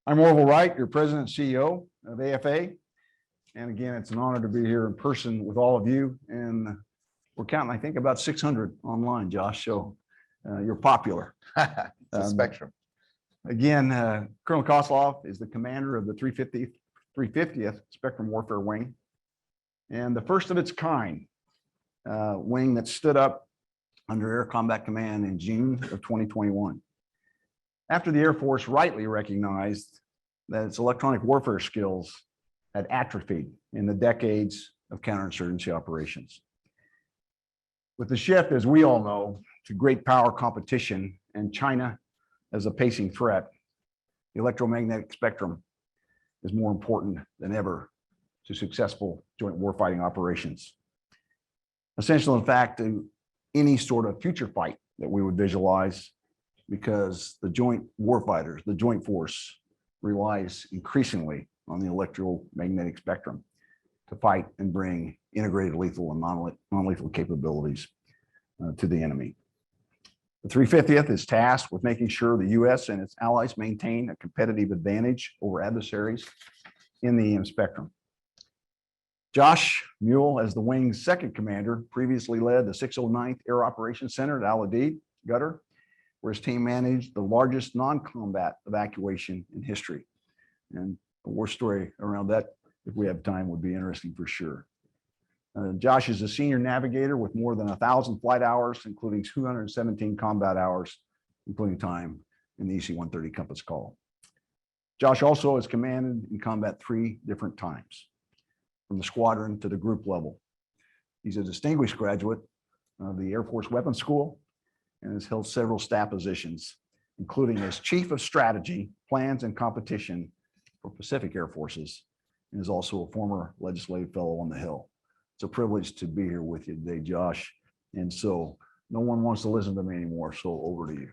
I'm Orville Wright, your president and CEO of AFA. And again, it's an honor to be here in person with all of you. And we're counting, I think, about 600 online, Josh. So you're popular. It's a spectrum. Again, Colonel Koslov is the commander of the 350th Spectrum Warfare Wing, and the first of its kind wing that stood up under Air Combat Command in June of 2021. After the Air Force rightly recognized that its electronic warfare skills had atrophied in the decades of counterinsurgency operations. With the shift, as we all know, to great power competition and China as a pacing threat, the electromagnetic spectrum is more important than ever to successful joint warfighting operations. Essential, in fact, to any sort of future fight that we would visualize, because the joint warfighters, the joint force, relies increasingly on the electromagnetic spectrum to fight and bring integrated lethal and non-lethal capabilities to the enemy. The 350th is tasked with making sure the U.S. and its allies maintain a competitive advantage over adversaries in the EM spectrum. Josh Mule, as the wing's second commander, previously led the 609th Air Operations Center at Al-Udeid, Qatar, where his team managed the largest non-combat evacuation in history. And a war story around that, if we have time, would be interesting for sure. Josh is a senior navigator with more than 1,000 flight hours, including 217 combat hours, including time in the EC-130 Compass Call. Josh also has commanded in combat 3 different times, from the squadron to the group level. He's a distinguished graduate of the Air Force Weapons School and has held several staff positions, including as Chief of Strategy, Plans, and Competition for Pacific Air Forces, and is also a former legislative fellow on the Hill. It's a privilege to be here with you today, Josh. And so no one wants to listen to me anymore, so over to you.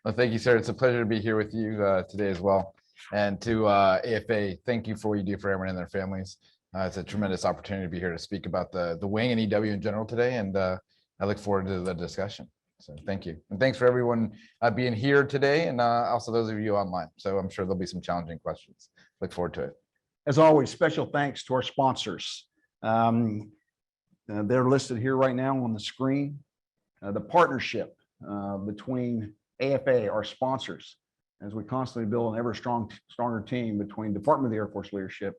Well, thank you, sir. It's a pleasure to be here with you today as well. And to AFA, thank you for what you do for everyone and their families. It's a tremendous opportunity to be here to speak about the wing and EW in general today, and I look forward to the discussion. So thank you. And thanks for everyone being here today, and also those of you online. So I'm sure there'll be some challenging questions. Look forward to it. As always, special thanks to our sponsors. They're listed here right now on the screen. The partnership between AFA, our sponsors, as we constantly build an ever stronger team between Department of the Air Force leadership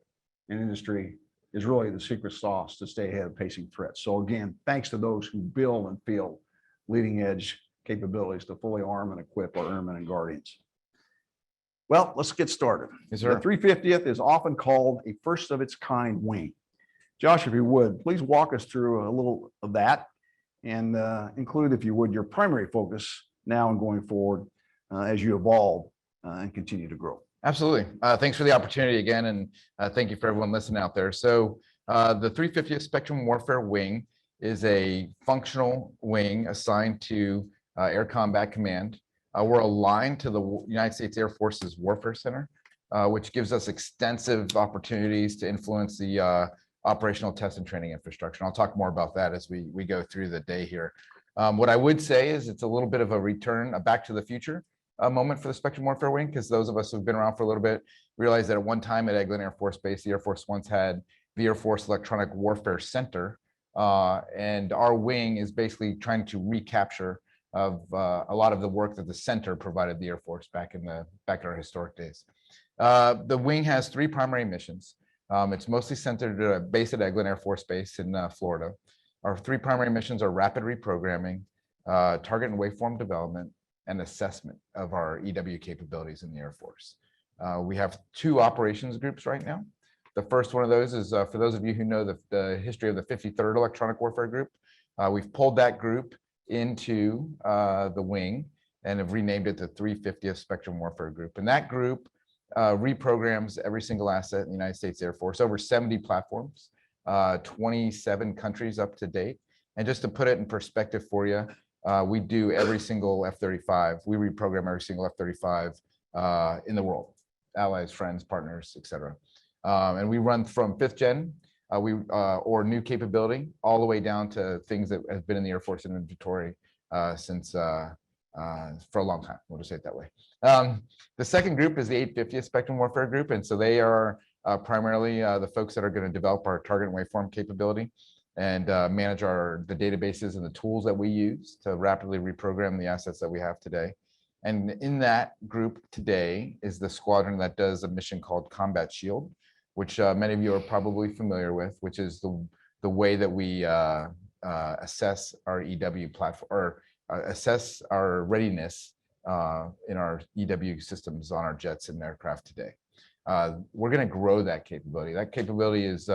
and industry, is really the secret sauce to stay ahead of pacing threats. So again, thanks to those who build and field leading edge capabilities to fully arm and equip our airmen and guardians. Well, let's get started. Yes, sir. The 350th is often called a first of its kind wing. Josh, if you would, please walk us through a little of that and include, if you would, your primary focus now and going forward as you evolve and continue to grow. Absolutely. Thanks for the opportunity again, and thank you for everyone listening out there. So the 350th Spectrum Warfare Wing is a functional wing assigned to Air Combat Command. We're aligned to the United States Air Force's Warfare Center, which gives us extensive opportunities to influence the operational test and training infrastructure. And I'll talk more about that as we go through the day here. What I would say is it's a little bit of a return, a back to the future moment for the Spectrum Warfare Wing, because those of us who've been around for a little bit realize that at one time at Eglin Air Force Base, the Air Force once had the Air Force Electronic Warfare Center, and our wing is basically trying to recapture of a lot of the work that the center provided the Air Force back in our historic days. The wing has 3 primary missions. It's mostly centered based at Eglin Air Force Base in Florida. Our 3 primary missions are rapid reprogramming, target and waveform development, and assessment of our EW capabilities in the Air Force. We have 2 operations groups right now. The first one of those is, for those of you who know the history of the 53rd Electronic Warfare Group, we've pulled that group into the wing and have renamed it the 350th Spectrum Warfare Group. And that group reprograms every single asset in the United States Air Force, over 70 platforms, 27 countries up to date. And just to put it in perspective for you, we do every single F-35. We reprogram every single F-35 in the world, allies, friends, partners, etc. And we run from 5th gen or new capability all the way down to things that have been in the Air Force inventory since for a long time. We'll just say it that way. The second group is the 850th Spectrum Warfare Group. And so they are primarily the folks that are going to develop our target and waveform capability and manage the databases and the tools that we use to rapidly reprogram the assets that we have today. And in that group today is the squadron that does a mission called Combat Shield, which many of you are probably familiar with, which is the way that we assess our EW platform, or assess our readiness in our EW systems on our jets and aircraft today. We're going to grow that capability. That capability is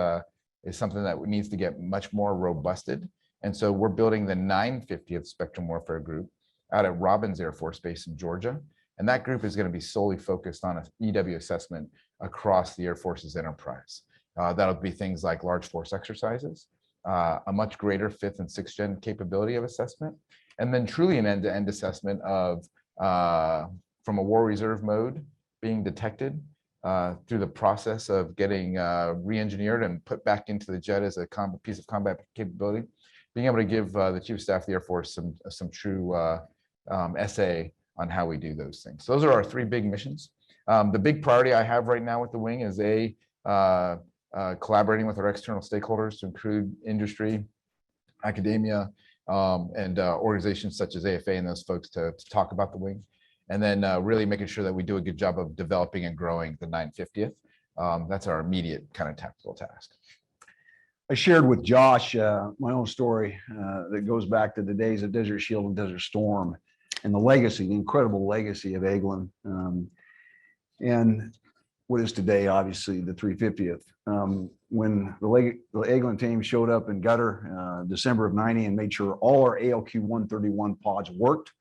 something that needs to get much more robusted. And so we're building the 950th Spectrum Warfare Group out at Robins Air Force Base in Georgia. And that group is going to be solely focused on EW assessment across the Air Force's enterprise. That'll be things like large force exercises, a much greater 5th and 6th gen capability of assessment, and then truly an end-to-end assessment of from a war reserve mode being detected through the process of getting re-engineered and put back into the jet as a piece of combat capability, being able to give the Chief of Staff of the Air Force some true essay on how we do those things. So those are our 3 big missions. The big priority I have right now with the wing is collaborating with our external stakeholders to include industry, academia, and organizations such as AFA and those folks to talk about the wing. And then really making sure that we do a good job of developing and growing the 950th. That's our immediate kind of tactical task. I shared with Josh my own story that goes back to the days of Desert Shield and Desert Storm and the legacy, the incredible legacy of Eglin. And what is today, obviously, the 350th. When the Eglin team showed up in Gutter, December of '90, and made sure all our ALQ-131 pods worked.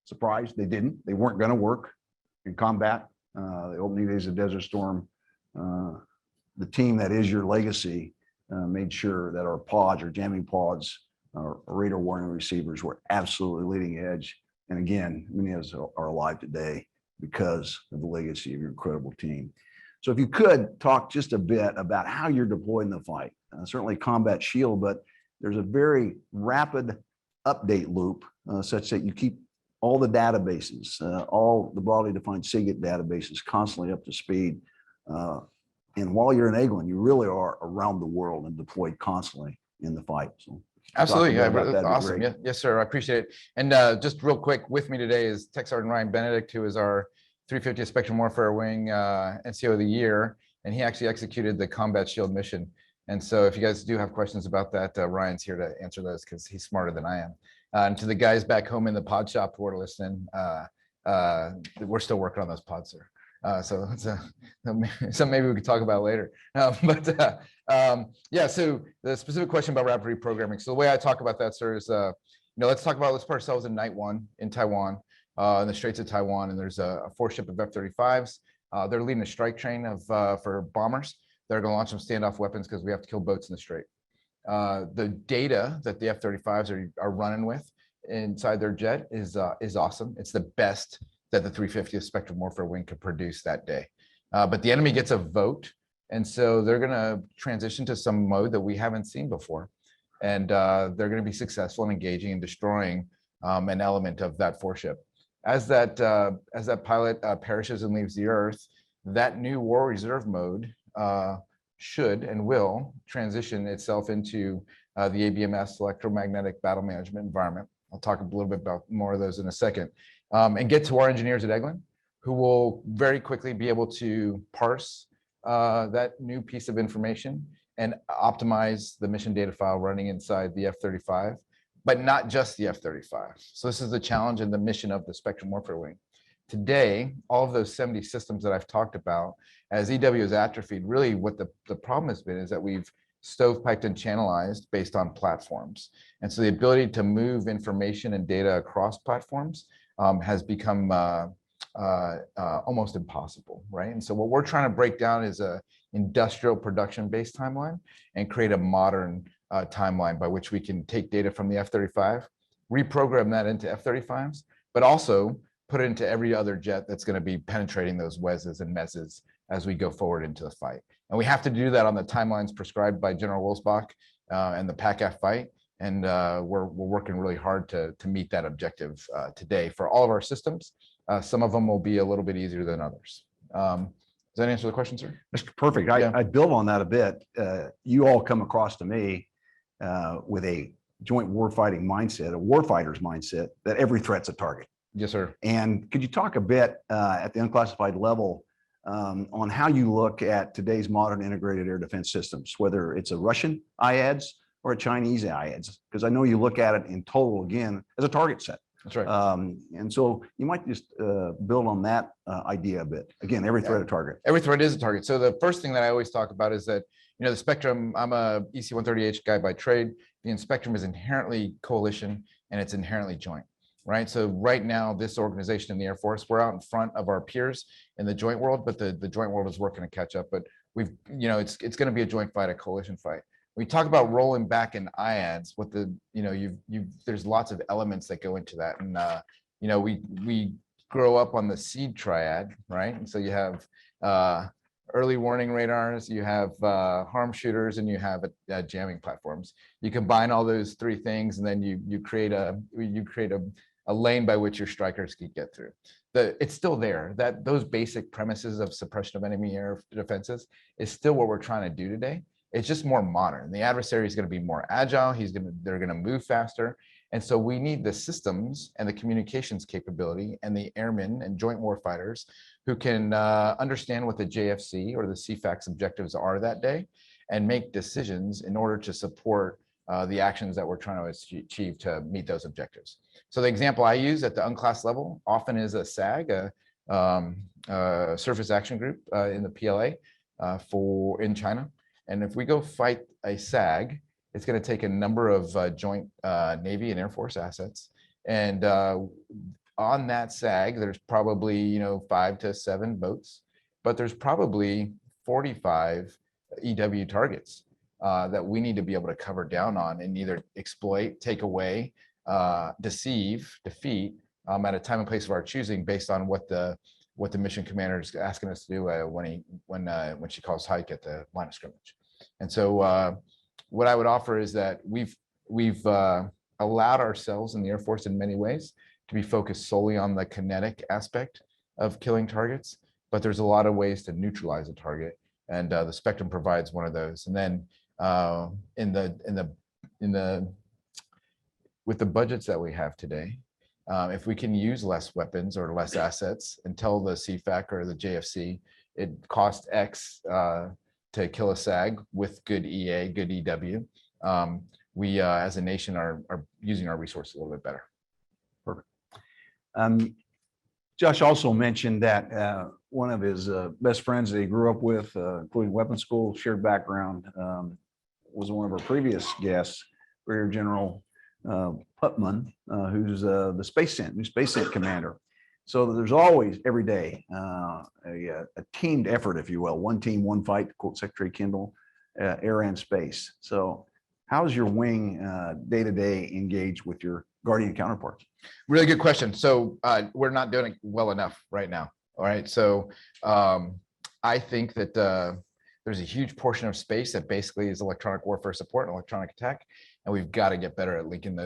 Surprised, they didn't. They weren't going to work in combat. The opening days of Desert Storm, the team that is your legacy made sure that our pods, our jamming pods, our radar warning receivers were absolutely leading edge. And again, many of us are alive today because of the legacy of your incredible team. So if you could talk just a bit about how you're deployed in the fight, certainly Combat Shield, but there's a very rapid update loop such that you keep all the databases, all the broadly defined SIGINT databases constantly up to speed. And while you're in Eglin, you really are around the world and deployed constantly in the fight. So absolutely. Yeah, that's awesome. Yeah, yes, sir. I appreciate it. And just real quick, with me today is Tech Sergeant Ryan Benedict, who is our 350th Spectrum Warfare Wing NCO of the Year. And he actually executed the Combat Shield mission. And so if you guys do have questions about that, Ryan's here to answer those because he's smarter than I am. And to the guys back home in the pod shop who are listening, we're still working on those pods, sir. So maybe we could talk about it later. Yeah, so the specific question about rapid reprogramming. So the way I talk about that, sir, is let's put ourselves in Night 1 in Taiwan, in the Straits of Taiwan, and there's a 4-ship of F-35s. They're leading a strike train of for bombers. They're going to launch some standoff weapons because we have to kill boats in the strait. The data that the F-35s are running with inside their jet is awesome. It's the best that the 350th Spectrum Warfare Wing could produce that day. But the enemy gets a vote, and so they're going to transition to some mode that we haven't seen before. And they're going to be successful in engaging and destroying an element of that 4-ship. As that pilot perishes and leaves the Earth, that new war reserve mode should and will transition itself into the ABMS electromagnetic battle management environment. I'll talk a little bit about more of those in a second. And get to our engineers at Eglin, who will very quickly be able to parse that new piece of information and optimize the mission data file running inside the F-35, but not just the F-35. So this is the challenge and the mission of the Spectrum Warfare Wing. Today, all of those 70 systems that I've talked about, as EW is atrophied, really what the problem has been is that we've stovepiped and channelized based on platforms. And so the ability to move information and data across platforms has become almost impossible, right? And so what we're trying to break down is a industrial production-based timeline and create a modern timeline by which we can take data from the F-35, reprogram that into F-35s, but also put it into every other jet that's going to be penetrating those WESs and MESs as we go forward into the fight. And we have to do that on the timelines prescribed by General Wilsbach and the PACAF fight. And we're working really hard to meet that objective today for all of our systems. Some of them will be a little bit easier than others. Does that answer the question, sir? That's perfect. Yeah. I build on that a bit. You all come across to me with a joint warfighting mindset, a warfighter's mindset, that every threat's a target. Yes, sir. And could you talk a bit at the unclassified level on how you look at today's modern integrated air defense systems, whether it's a Russian IADS or a Chinese IADS? Because I know you look at it in total, again, as a target set. That's right. And so you might just build on that idea a bit. Again, every threat a target. Every threat is a target. So the first thing that I always talk about is that, you know, the spectrum, I'm a EC-130H guy by trade. The spectrum is inherently coalition and it's inherently joint, right? So right now, this organization in the Air Force, we're out in front of our peers in the joint world, but the joint world is working to catch up. But we've, you know, it's going to be a joint fight, a coalition fight. We talk about rolling back in IADS. What the, you know, there's lots of elements that go into that, and you know, we grow up on the SEED triad, right? And so you have early warning radars, you have harm shooters, and you have jamming platforms. You combine all those three things, and then you create a lane by which your strikers can get through. It's still there. That those basic premises of suppression of enemy air defenses is still what we're trying to do today. It's just more modern. The adversary is going to be more agile. They're going to move faster. And so we need the systems and the communications capability and the airmen and joint warfighters who can understand what the JFC or the CFAX objectives are that day and make decisions in order to support the actions that we're trying to achieve to meet those objectives. So the example I use at the unclass level often is a SAG, a Surface Action Group in the PLA in China. And if we go fight a SAG, it's going to take a number of joint Navy and Air Force assets. And on that SAG, there's probably, you know, 5 to 7 boats, but there's probably 45 EW targets that we need to be able to cover down on and either exploit, take away, deceive, defeat at a time and place of our choosing based on what the mission commander is asking us to do when she calls hike at the line of scrimmage. And so what I would offer is that we've allowed ourselves in the Air Force in many ways to be focused solely on the kinetic aspect of killing targets, but there's a lot of ways to neutralize a target, and the spectrum provides one of those. And then with the budgets that we have today, if we can use less weapons or less assets and tell the CFAC or the JFC it costs X to kill a SAG with good EA, good EW, we as a nation are using our resources a little bit better. Perfect. Josh also mentioned that one of his best friends that he grew up with, including weapons school, shared background, was one of our previous guests, Brigadier General Putman, who's the new Space Cent commander. So there's always, every day, a teamed effort, if you will, one team, one fight, to quote Secretary Kendall, air and space. So how's your wing day-to-day engage with your Guardian counterparts? Really good question. So we're not doing it well enough right now. All right. So I think that there's a huge portion of space that basically is electronic warfare support and electronic attack. And we've got to get better at linking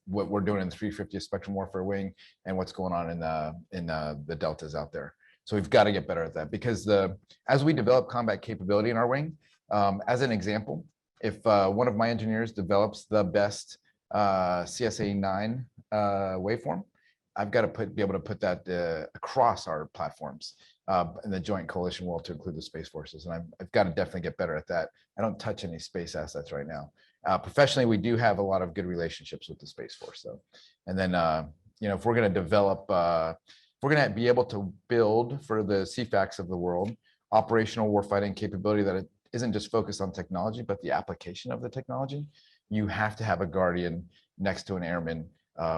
what we're doing in the 350th Spectrum Warfare Wing and what's going on in the deltas out there. So we've got to get better at that, because as we develop combat capability in our wing, as an example, if one of my engineers develops the best CSA-9 waveform, I've got to be able to put that across our platforms in the joint coalition world to include the Space Forces. And I've got to definitely get better at that. I don't touch any space assets right now. Professionally, we do have a lot of good relationships with the Space Force, though. And then, you know, if we're going to develop, we're going to be able to build for the CFAX of the world operational warfighting capability that it isn't just focused on technology, but the application of the technology. You have to have a Guardian next to an airman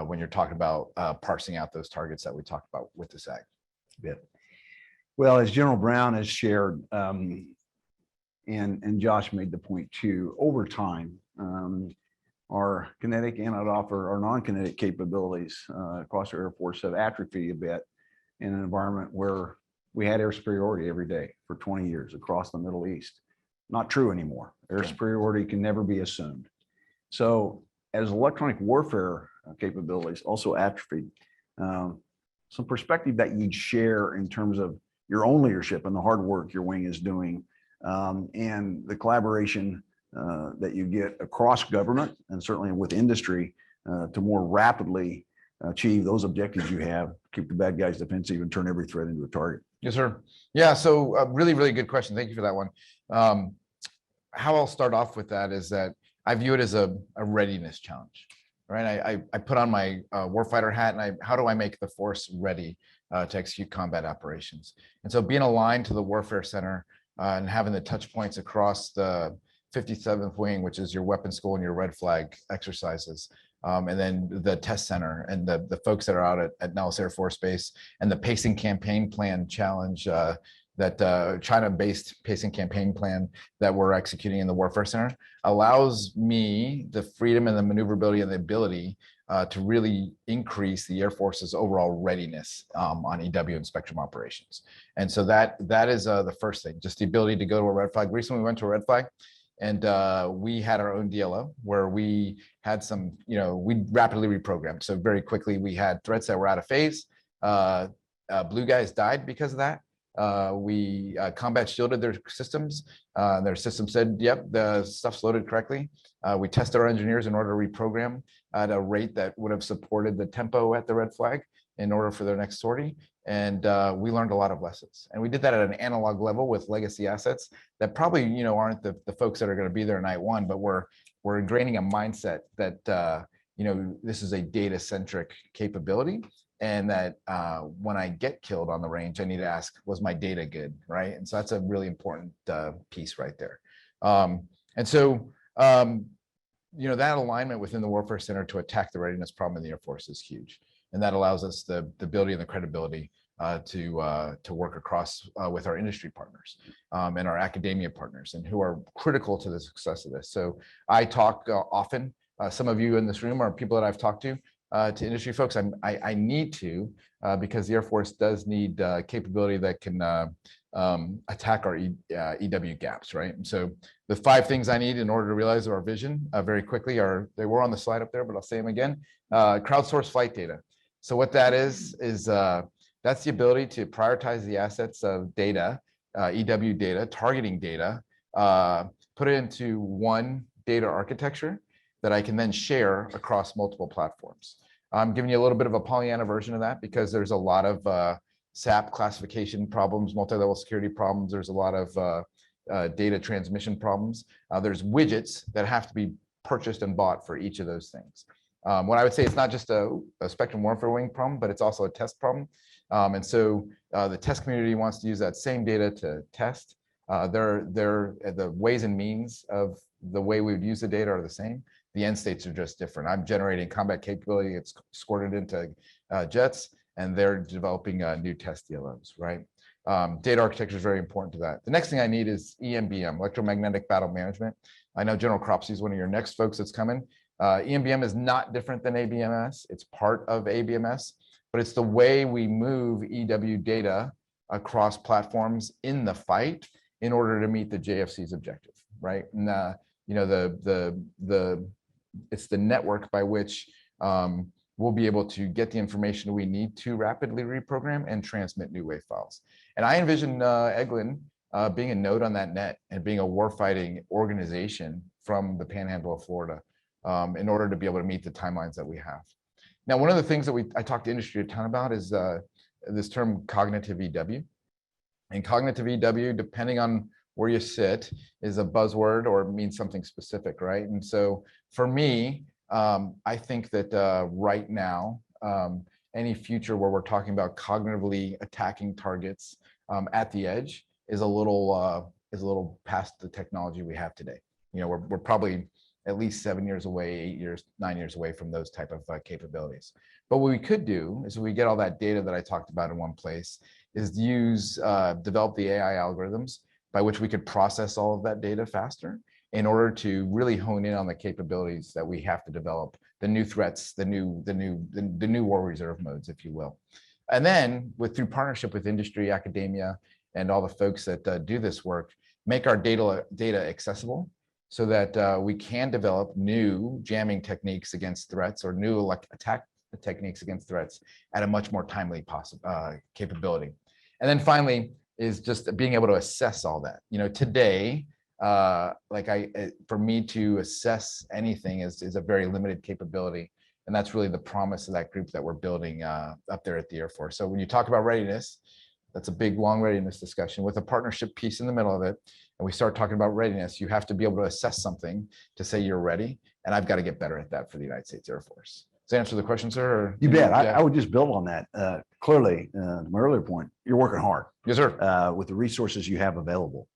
when you're talking about parsing out those targets that we talked about with the SAG. Yeah. Well, as General Brown has shared, and Josh made the point too, over time, our kinetic and I'd offer our non-kinetic capabilities across our Air Force have atrophied a bit in an environment where we had air superiority every day for 20 years across the Middle East. Not true anymore. Air superiority can never be assumed. So as electronic warfare capabilities also atrophied, some perspective that you'd share in terms of your own leadership and the hard work your wing is doing, and the collaboration that you get across government and certainly with industry to more rapidly achieve those objectives you have, keep the bad guys defensive and turn every threat into a target. Yes, sir. Yeah, so really, really good question. Thank you for that one. How I'll start off with that is that I view it as a readiness challenge, right? I put on my warfighter hat and how do I make the force ready to execute combat operations? And so being aligned to the Warfare Center and having the touch points across the 57th Wing, which is your weapons school and your red flag exercises, and then the test center and the folks that are out at Nellis Air Force Base, and the pacing campaign plan challenge, that China-based pacing campaign plan that we're executing in the Warfare Center allows me the freedom and the maneuverability and the ability to really increase the Air Force's overall readiness on EW and spectrum operations. And so that is the first thing, just the ability to go to a red flag. Recently, we went to a red flag, and we had our own DLO where we had some, we rapidly reprogrammed. So very quickly, we had threats that were out of phase. Blue guys died because of that. We combat shielded their systems. Their system said, yep, the stuff's loaded correctly. We tested our engineers in order to reprogram at a rate that would have supported the tempo at the red flag in order for their next sortie. And we learned a lot of lessons. And we did that at an analog level with legacy assets that probably, aren't the folks that are going to be there night one, but we're ingraining a mindset that, this is a data-centric capability. And that when I get killed on the range, I need to ask, was my data good, right? And so that's a really important piece right there. And so, that alignment within the Warfare Center to attack the readiness problem in the Air Force is huge. And that allows us the ability and the credibility to work across with our industry partners and our academia partners, and who are critical to the success of this. So I talk often, some of you in this room are people that I've talked to industry folks. I need to, because the Air Force does need capability that can attack our EW gaps, right? And so the 5 things I need in order to realize our vision very quickly they were on the slide up there, but I'll say them again. Crowdsource flight data. So what that is that's the ability to prioritize the assets of data, EW data, targeting data, put it into one data architecture that I can then share across multiple platforms. I'm giving you a little bit of a Pollyanna version of that because there's a lot of SAP classification problems, multi-level security problems. There's a lot of data transmission problems. There's widgets that have to be purchased and bought for each of those things. What I would say, it's not just a spectrum warfare wing problem, but it's also a test problem. And so the test community wants to use that same data to test. The ways and means of the way we would use the data are the same. The end states are just different. I'm generating combat capability. It's squirted into jets, and they're developing new test DLOs, right? Data architecture is very important to that. The next thing I need is EMBM, Electromagnetic Battle Management. I know General Cropsey is one of your next folks that's coming. EMBM is not different than ABMS. It's part of ABMS, but it's the way we move EW data across platforms in the fight in order to meet the JFC's objective, right? And it's the network by which we'll be able to get the information we need to rapidly reprogram and transmit new wave files. And I envision Eglin being a node on that net and being a warfighting organization from the panhandle of Florida in order to be able to meet the timelines that we have. Now, one of the things that I talk to industry a ton about is this term cognitive EW. And cognitive EW, depending on where you sit, is a buzzword or means something specific, right? And so for me, I think that right now, any future where we're talking about cognitively attacking targets at the edge is a little past the technology we have today. We're probably at least 7 years away, 8 years, 9 years away from those type of capabilities. But what we could do is, we get all that data that I talked about in one place, is develop the AI algorithms by which we could process all of that data faster in order to really hone in on the capabilities that we have to develop, the new threats, the new war reserve modes, if you will. And then through partnership with industry, academia, and all the folks that do this work, make our data accessible so that we can develop new jamming techniques against threats or new attack techniques against threats at a much more timely capability. And then finally is just being able to assess all that. You know, today, for me to assess anything is a very limited capability. And that's really the promise of that group that we're building up there at the Air Force. So when you talk about readiness, that's a big, long readiness discussion with a partnership piece in the middle of it. And we start talking about readiness, you have to be able to assess something to say you're ready. And I've got to get better at that for the United States Air Force. Does that answer the question, sir? Or, You bet. yeah. I would just build on that. Clearly, my earlier point, you're working hard. Yes, sir. With the resources you have available.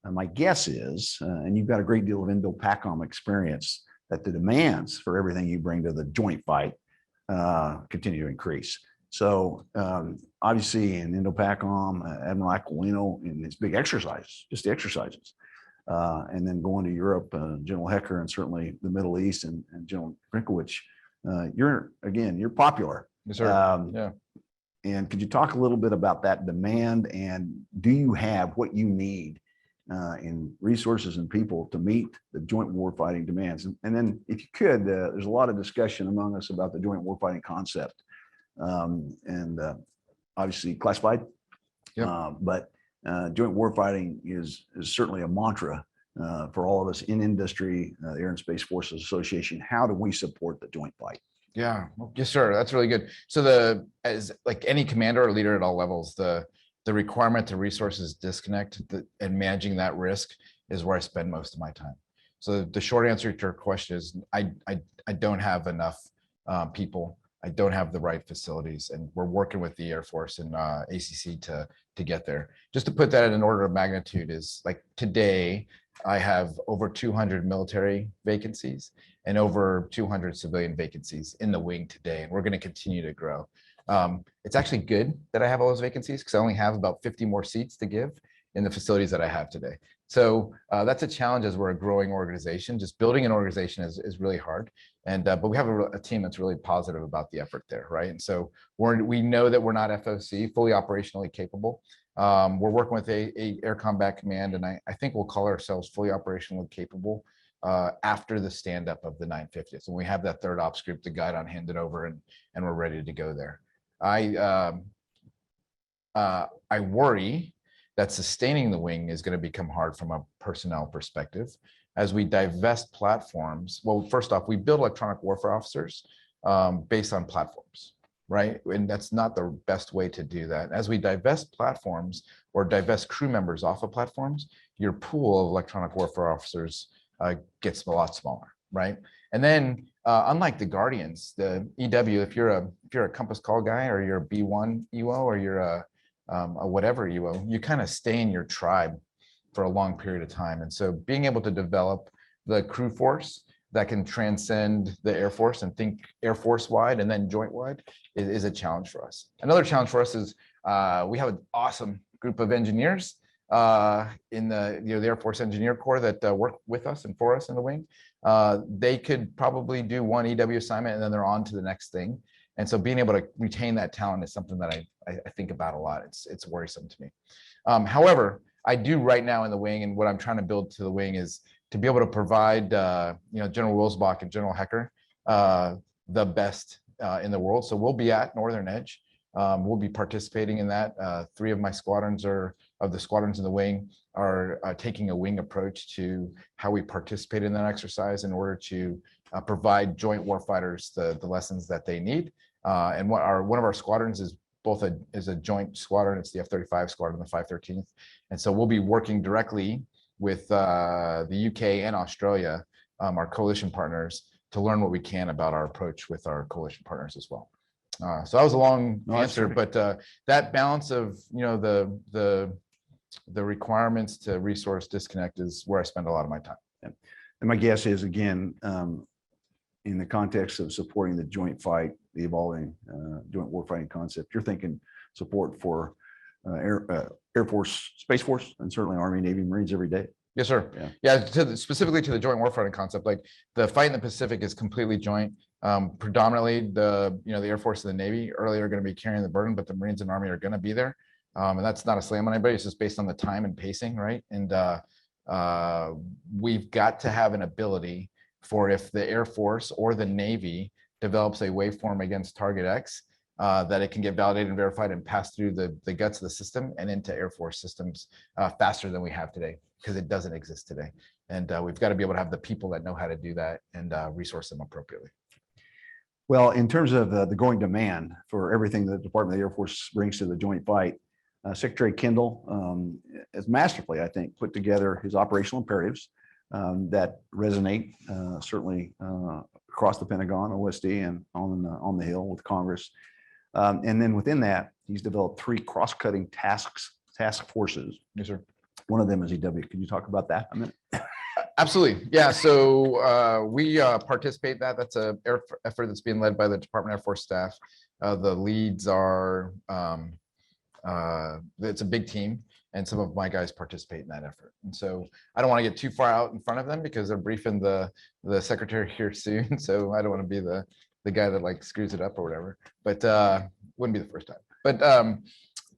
My guess is, and you've got a great deal of Indo-PACOM experience, that the demands for everything you bring to the joint fight continue to increase. So obviously in Indo-PACOM, Admiral Aquilino in his big exercises, just the exercises, and then going to Europe, General Hecker, and certainly the Middle East and General Grinkowicz, you're popular. Yes, sir. Yeah. And could you talk a little bit about that demand, and do you have what you need in resources and people to meet the joint warfighting demands? And then if you could, there's a lot of discussion among us about the joint warfighting concept, and obviously classified, but joint warfighting is certainly a mantra for all of us in industry, the Air and Space Forces Association. How do we support the joint fight? Yeah, yes, sir. That's really good. So as like any commander or leader at all levels, the requirement to resources disconnect and managing that risk is where I spend most of my time. So the short answer to your question is I don't have enough people. I don't have the right facilities, and we're working with the Air Force and ACC to get there. Just to put that in an order of magnitude is like today, I have over 200 military vacancies and over 200 civilian vacancies in the wing today, and we're going to continue to grow. It's actually good that I have all those vacancies because I only have about 50 more seats to give in the facilities that I have today. So that's a challenge as we're a growing organization. Just building an organization is really hard, and but we have a team that's really positive about the effort there, right? And so we know that we're not FOC, fully operationally capable. We're working with a Air Combat Command, and I think we'll call ourselves fully operationally capable after the stand-up of the 950th. When we have that third ops group to guide on, hand it over, and we're ready to go there. I worry that sustaining the wing is going to become hard from a personnel perspective as we divest platforms. Well, first off, we build electronic warfare officers based on platforms, right? And that's not the best way to do that. As we divest platforms or divest crew members off of platforms, your pool of electronic warfare officers gets a lot smaller, right? And then unlike the Guardians, the EW, if you're a compass call guy, or you're a B1 UO, or you're a whatever UO, you kind of stay in your tribe for a long period of time. And so being able to develop the crew force that can transcend the Air Force and think Air Force wide and then joint wide is a challenge for us. Another challenge for us is we have an awesome group of engineers in the Air Force Engineer Corps that work with us and for us in the wing. They could probably do one EW assignment and then they're on to the next thing. And so being able to retain that talent is something that I think about a lot. It's worrisome to me. However, I do right now in the wing, and what I'm trying to build to the wing is to be able to provide General Wilsbach and General Hecker the best in the world. So we'll be at Northern Edge. We'll be participating in that. 3 of my squadrons of the squadrons in the wing are taking a wing approach to how we participate in that exercise in order to provide joint warfighters the lessons that they need. And one of our squadrons is a joint squadron. It's the F-35 squadron, the 513th. And so we'll be working directly with the UK and Australia, our coalition partners, to learn what we can about our approach with our coalition partners as well. So that was a long answer, but that balance of the requirements to resource disconnect is where I spend a lot of my time. And my guess is, again, in the context of supporting the joint fight, the evolving joint warfighting concept, you're thinking support for Air Force, Space Force, and certainly Army, Navy, Marines every day. Yes, sir. Yeah, specifically to the joint warfighting concept, like the fight in the Pacific is completely joint. Predominantly the Air Force and the Navy early are going to be carrying the burden, but the Marines and Army are going to be there. And that's not a slam on anybody. It's just based on the time and pacing, right? And we've got to have an ability for if the Air Force or the Navy develops a waveform against target X, that it can get validated and verified and pass through the guts of the system and into Air Force systems faster than we have today, because it doesn't exist today. And we've got to be able to have the people that know how to do that and resource them appropriately. Well, in terms of the growing demand for everything the Department of the Air Force brings to the joint fight, Secretary Kendall has masterfully, I think, put together his operational imperatives that resonate certainly across the Pentagon, OSD, and on the Hill with Congress. And then within that, he's developed 3 cross-cutting task forces. Yes, sir. One of them is EW. Could you talk about that a minute? Absolutely. Yeah. So we participate in that. That's an effort that's being led by the Department of Air Force staff. The leads are, it's a big team, and some of my guys participate in that effort. And so I don't want to get too far out in front of them because they're briefing the secretary here soon. So I don't want to be the guy that like screws it up or whatever, but wouldn't be the first time. But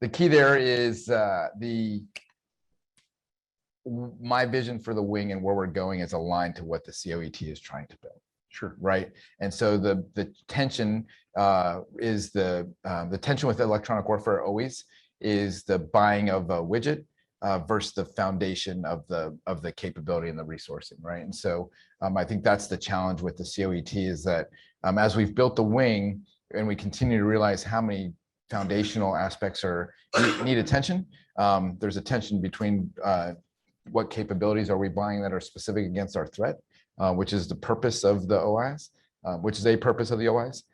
the key there is my vision for the wing and where we're going is aligned to what the COET is trying to build. Sure. Right. And so the tension is the tension with electronic warfare always is the buying of a widget versus the foundation of the capability and the resourcing. Right. And so I think that's the challenge with the COET is that as we've built the wing and we continue to realize how many foundational aspects need attention, there's a tension between what capabilities are we buying that are specific against our threat, which is the purpose of the OIs, which is a purpose of the OIs,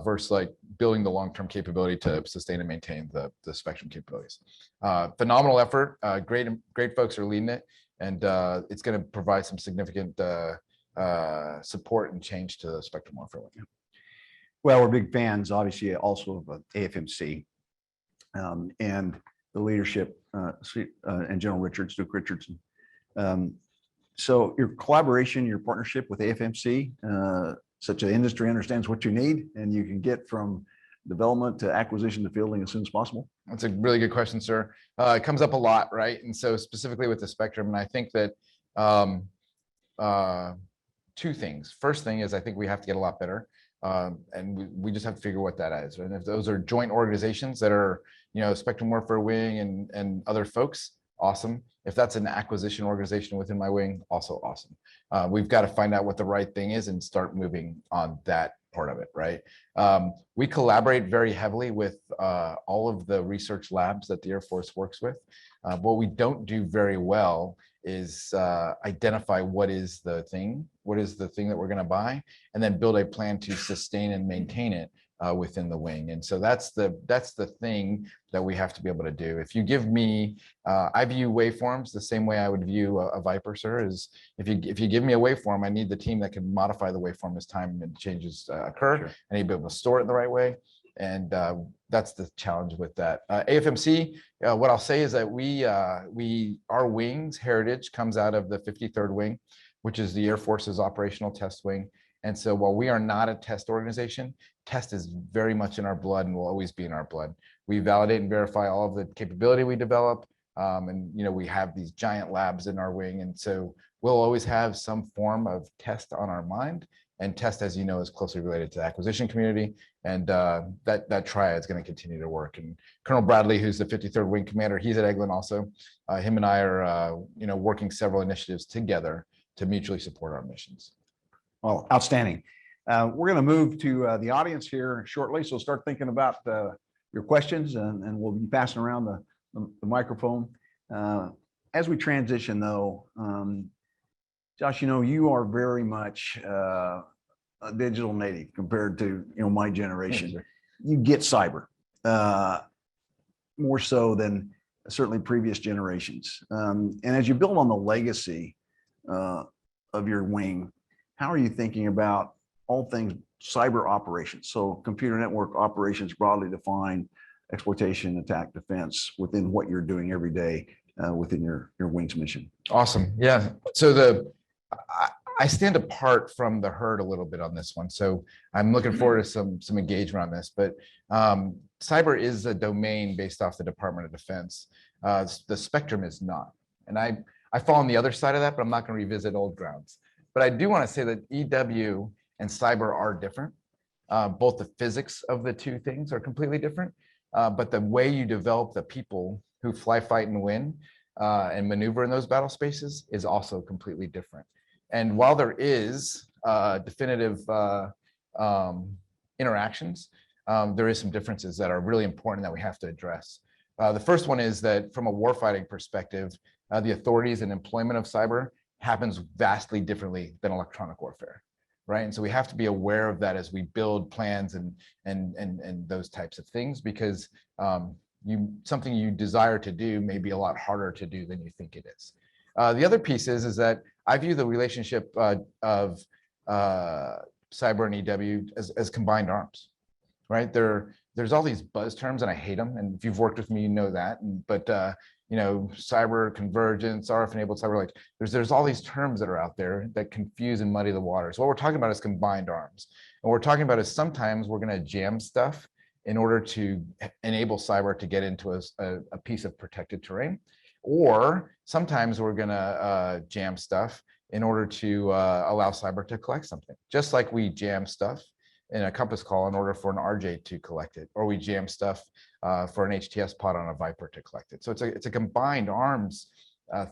versus like building the long-term capability to sustain and maintain the spectrum capabilities. Phenomenal effort. Great folks are leading it, and it's going to provide some significant support and change to the spectrum warfare. Well, we're big fans, obviously, also of AFMC and the leadership and General Duke Richardson. So your collaboration, your partnership with AFMC, such an industry understands what you need and you can get from development to acquisition to fielding as soon as possible? That's a really good question, sir. It comes up a lot, right? And so specifically with the spectrum, and I think that 2 things. First thing is I think we have to get a lot better. And we just have to figure what that is. And if those are joint organizations that are, Spectrum Warfare Wing and other folks, awesome. If that's an acquisition organization within my wing, also awesome. We've got to find out what the right thing is and start moving on that part of it, right? We collaborate very heavily with all of the research labs that the Air Force works with. What we don't do very well is identify what is the thing that we're going to buy, and then build a plan to sustain and maintain it within the wing. And so that's the thing that we have to be able to do. If you give me, I view waveforms the same way I would view a Viper, sir, is if you give me a waveform, I need the team that can modify the waveform as time and changes occur. Sure. I need to be able to store it in the right way. And that's the challenge with that. AFMC, what I'll say is that our wing's heritage comes out of the 53rd Wing, which is the Air Force's operational test wing. And so while we are not a test organization, test is very much in our blood and will always be in our blood. We validate and verify all of the capability we develop. And we have these giant labs in our wing. And so we'll always have some form of test on our mind. And test, as you know, is closely related to the acquisition community. And that triad is going to continue to work. And Colonel Bradley, who's the 53rd Wing Commander, he's at Eglin also. Him and I are working several initiatives together to mutually support our missions. Well, outstanding. We're going to move to the audience here shortly. So start thinking about your questions, and we'll be passing around the microphone. As we transition, though, Josh, you are very much a digital native compared to my generation. Sure. You get cyber more so than certainly previous generations. And as you build on the legacy of your wing, how are you thinking about all things cyber operations? So computer network operations broadly defined, exploitation, attack, defense within what you're doing every day within your wing's mission. Awesome. Yeah. So I stand apart from the herd a little bit on this one. So I'm looking forward to some engagement on this, but cyber is a domain based off the Department of Defense. The spectrum is not. And I fall on the other side of that, but I'm not going to revisit old grounds. But I do want to say that EW and cyber are different. Both the physics of the two things are completely different, but the way you develop the people who fly, fight, and win and maneuver in those battle spaces is also completely different. And while there is definitive interactions, there is some differences that are really important that we have to address. The first one is that from a warfighting perspective, the authorities and employment of cyber happens vastly differently than electronic warfare, right? And so we have to be aware of that as we build plans and those types of things, because something you desire to do may be a lot harder to do than you think it is. The other piece is that I view the relationship of cyber and EW as combined arms, right? There's all these buzz terms, and I hate them. And if you've worked with me, you know that. But you know, cyber convergence, RF-enabled cyber, like there's all these terms that are out there that confuse and muddy the waters. What we're talking about is combined arms, and what we're talking about is sometimes we're going to jam stuff in order to enable cyber to get into a piece of protected terrain, or sometimes we're going to jam stuff in order to allow cyber to collect something, just like we jam stuff in a compass call in order for an RJ to collect it, or we jam stuff for an HTS pod on a Viper to collect it. So it's a combined arms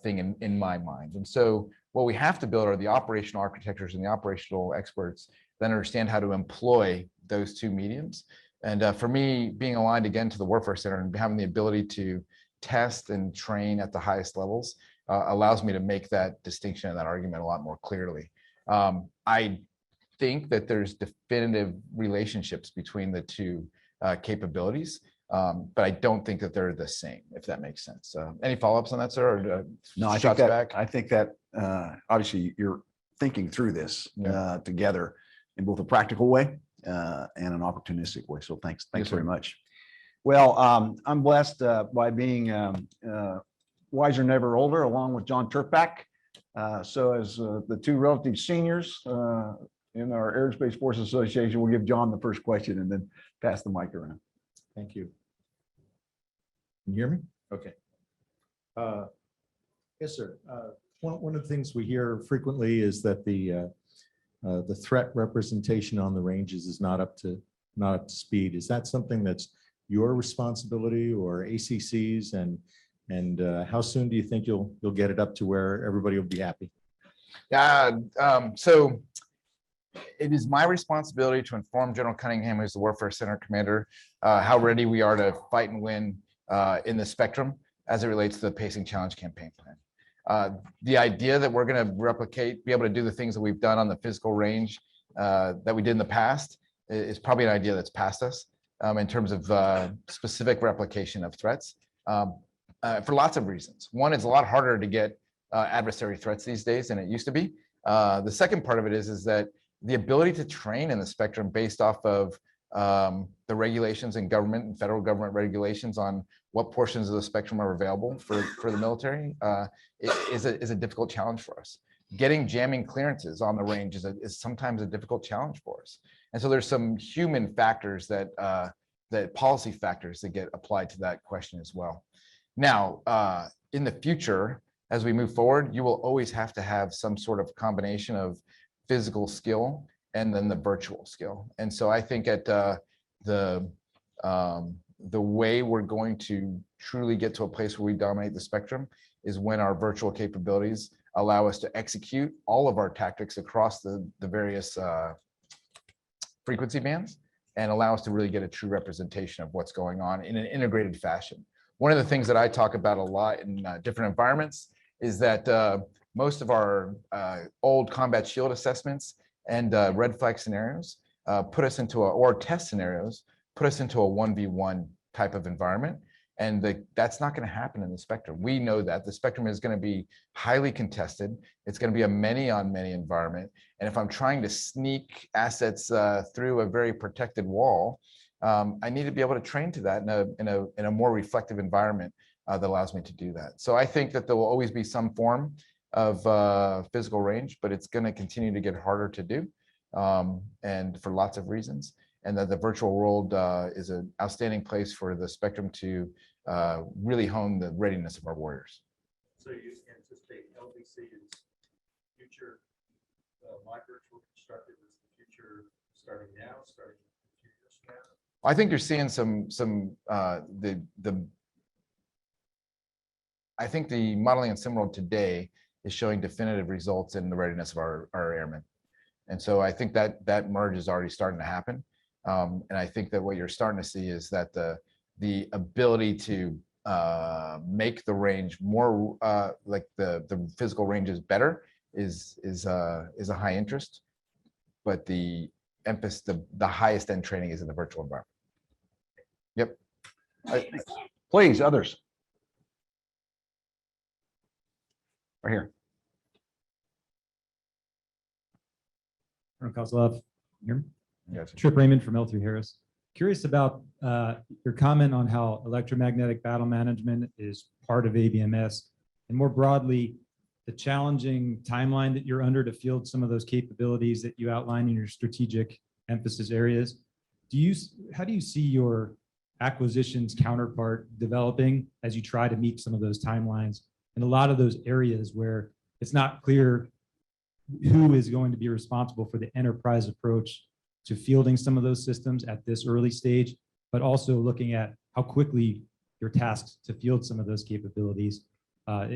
thing in my mind. And so what we have to build are the operational architectures and the operational experts that understand how to employ those two mediums. And for me, being aligned again to the Warfare Center and having the ability to test and train at the highest levels allows me to make that distinction and that argument a lot more clearly. I think that there's definitive relationships between the two capabilities, but I don't think that they're the same, if that makes sense. Any follow-ups on that, sir? Or, No, I think that obviously you're thinking through this together in both a practical way and an opportunistic way. So thanks very much. Well, I'm blessed by being wiser, never older, along with John Turpak. So as the two relative seniors in our Aerospace Force Association, we'll give John the first question and then pass the mic around. Thank you. Can you hear me? Okay. Yes, sir. One of the things we hear frequently is that the threat representation on the ranges is not up to speed. Is that something that's your responsibility or ACC's, and how soon do you think you'll get it up to where everybody will be happy? So it is my responsibility to inform General Cunningham, who's the Warfare Center commander, how ready we are to fight and win in the spectrum as it relates to the pacing challenge campaign plan. The idea that we're going to be able to do the things that we've done on the physical range that we did in the past is probably an idea that's past us in terms of specific replication of threats for lots of reasons. One, it's a lot harder to get adversary threats these days than it used to be. The second part of it is that the ability to train in the spectrum based off of the regulations and government and federal government regulations on what portions of the spectrum are available for the military is a difficult challenge for us. Getting jamming clearances on the range is sometimes a difficult challenge for us. And so there's some human factors that policy factors that get applied to that question as well. Now, in the future, as we move forward, you will always have to have some sort of combination of physical skill and then the virtual skill. And so I think at the way we're going to truly get to a place where we dominate the spectrum is when our virtual capabilities allow us to execute all of our tactics across the various frequency bands and allow us to really get a true representation of what's going on in an integrated fashion. One of the things that I talk about a lot in different environments is that most of our old combat shield assessments and red flag scenarios put us into or test scenarios put us into a 1v1 type of environment. And that's not going to happen in the spectrum. We know that the spectrum is going to be highly contested. It's going to be a many on many environment. And if I'm trying to sneak assets through a very protected wall, I need to be able to train to that in a more reflective environment that allows me to do that. So I think that there will always be some form of physical range, but it's going to continue to get harder to do, and for lots of reasons. And that the virtual world is an outstanding place for the spectrum to really hone the readiness of our warriors. So you anticipate LVC's future, my virtual constructed is the future starting now, starting a few years from now? I think you're seeing I think the modeling in SimWorld today is showing definitive results in the readiness of our airmen. And so I think that merge is already starting to happen. And I think that what you're starting to see is that the ability to make the range more like the physical range is better is a high interest, but the emphasis, the highest end training is in the virtual environment. Yep. Please, others. Right here. Koslov, here. Gotcha. Trip Raymond from L3 Harris. Curious about your comment on how electromagnetic battle management is part of ABMS, and more broadly, the challenging timeline that you're under to field some of those capabilities that you outlined in your strategic emphasis areas. How do you see your acquisitions counterpart developing as you try to meet some of those timelines in a lot of those areas where it's not clear who is going to be responsible for the enterprise approach to fielding some of those systems at this early stage, but also looking at how quickly you're tasked to field some of those capabilities?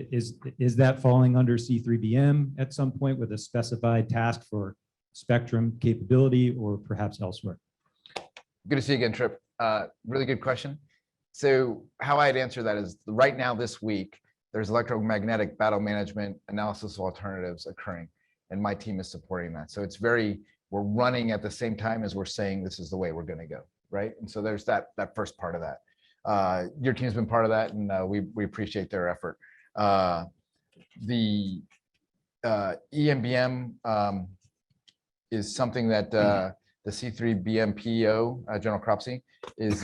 Is that falling under C3BM at some point with a specified task for spectrum capability, or perhaps elsewhere? Good to see you again, Trip. Really good question. So how I'd answer that is right now this week, there's electromagnetic battle management analysis of alternatives occurring, and my team is supporting that. So it's we're running at the same time as we're saying this is the way we're going to go, right? And so there's that first part of that. Your team's been part of that, and we appreciate their effort. The EMBM is something that the C3BM PEO, General Cropsey, has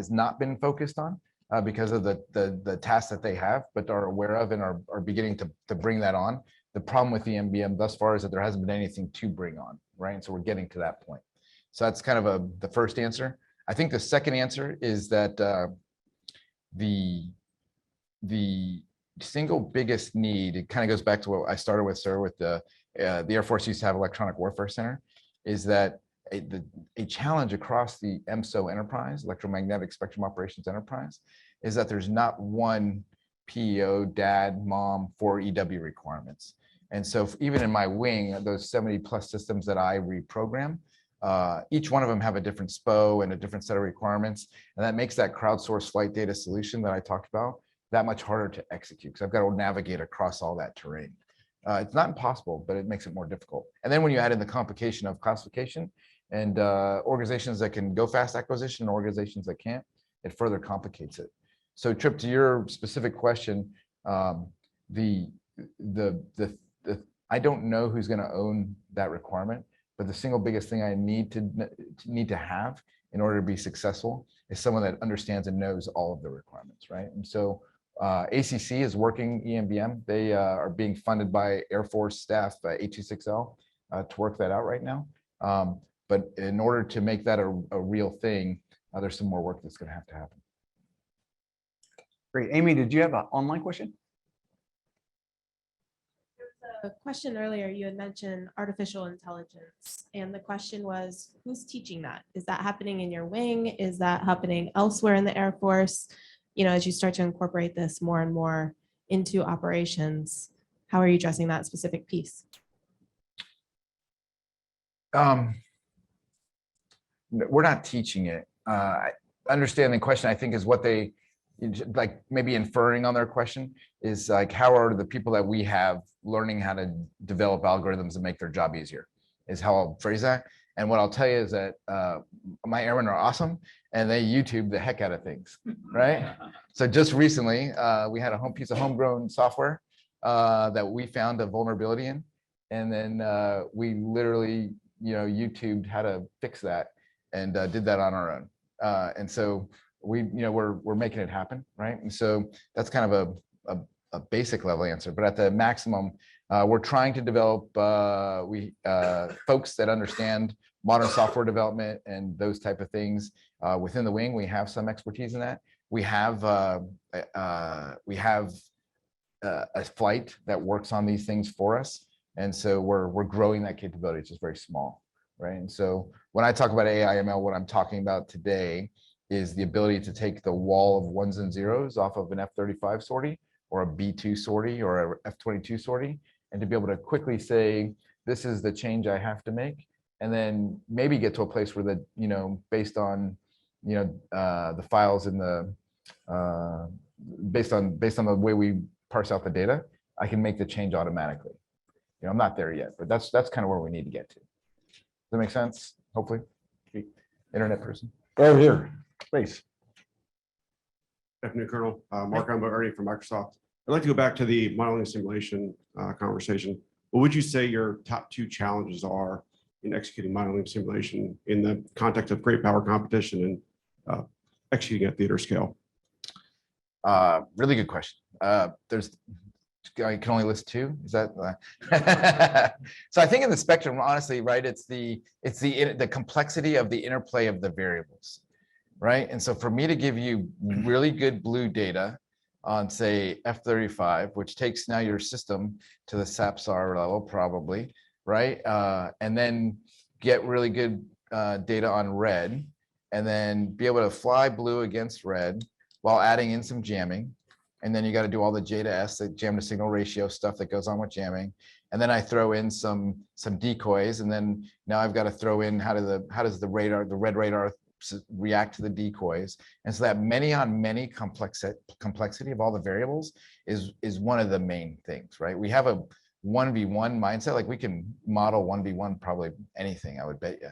not been focused on because of the tasks that they have, but are aware of and are beginning to bring that on. The problem with the EMBM thus far is that there hasn't been anything to bring on, right? And so we're getting to that point. So that's kind of the first answer. I think the second answer is that the single biggest need, it kind of goes back to what I started with, sir, with the Air Force used to have Electronic Warfare Center, is that a challenge across the EMSO enterprise, Electromagnetic Spectrum Operations Enterprise, is that there's not one PEO, dad, mom for EW requirements. And so even in my wing, those 70 plus systems that I reprogram, each one of them have a different SPO and a different set of requirements. And that makes that crowdsourced flight data solution that I talked about that much harder to execute, because I've got to navigate across all that terrain. It's not impossible, but it makes it more difficult. And then when you add in the complication of classification and organizations that can go fast acquisition and organizations that can't, it further complicates it. So Trip, to your specific question, I don't know who's going to own that requirement, but the single biggest thing I need to have in order to be successful is someone that understands and knows all of the requirements, right? And so ACC is working EMBM. They are being funded by Air Force staff 826L to work that out right now. But in order to make that a real thing, there's some more work that's going to happen. Great. Amy, did you have an online question? A question earlier, you had mentioned artificial intelligence, and the question was, who's teaching that? Is that happening in your wing? Is that happening elsewhere in the Air Force? You know, as you start to incorporate this more and more into operations, how are you addressing that specific piece? We're not teaching it. I understand the question, I think, is what they like, maybe inferring on their question is like, how are the people that we have learning how to develop algorithms and make their job easier, is how I'll phrase that. And what I'll tell you is that my airmen are awesome and they YouTube the heck out of things, right? So just recently, we had a piece of homegrown software that we found a vulnerability in. And then we literally, YouTubed how to fix that and did that on our own. And so we're making it happen, right? And so that's kind of a basic level answer, but at the maximum, we're trying to develop folks that understand modern software development and those type of things within the wing. We have some expertise in that. We have a flight that works on these things for us. And so we're growing that capability. It's just very small, right? And so when I talk about AI/ML, what I'm talking about today is the ability to take the wall of ones and zeros off of an F-35 sortie or a B-2 sortie or a F-22 sortie, and to be able to quickly say, this is the change I have to make, and then maybe get to a place where the, you know, based on, you know, the files in the, based on the way we parse out the data, I can make the change automatically. You know, I'm not there yet, but that's kind of where we need to get to. Does that make sense? Hopefully. Internet person. Over here, please. Afternoon, Colonel. Mark Ernie from Microsoft. I'd like to go back to the modeling simulation conversation. What would you say your top 2 challenges are in executing modeling simulation in the context of great power competition and executing at theater scale? Really good question. I can only list 2. Is that? So I think in the spectrum, honestly, right, it's the complexity of the interplay of the variables, right? And so for me to give you really good blue data on, say, F-35, which takes now your system to the SAPSAR level, probably, right? And then get really good data on red, and then be able to fly blue against red while adding in some jamming. And then you got to do all the J to S, the jam to signal ratio stuff that goes on with jamming. And then I throw in some decoys, and then now I've got to throw in how does the red radar react to the decoys. And so that many on many complexity of all the variables is one of the main things, right? We have a 1v1 mindset, like we can model 1v1 probably anything, I would bet you.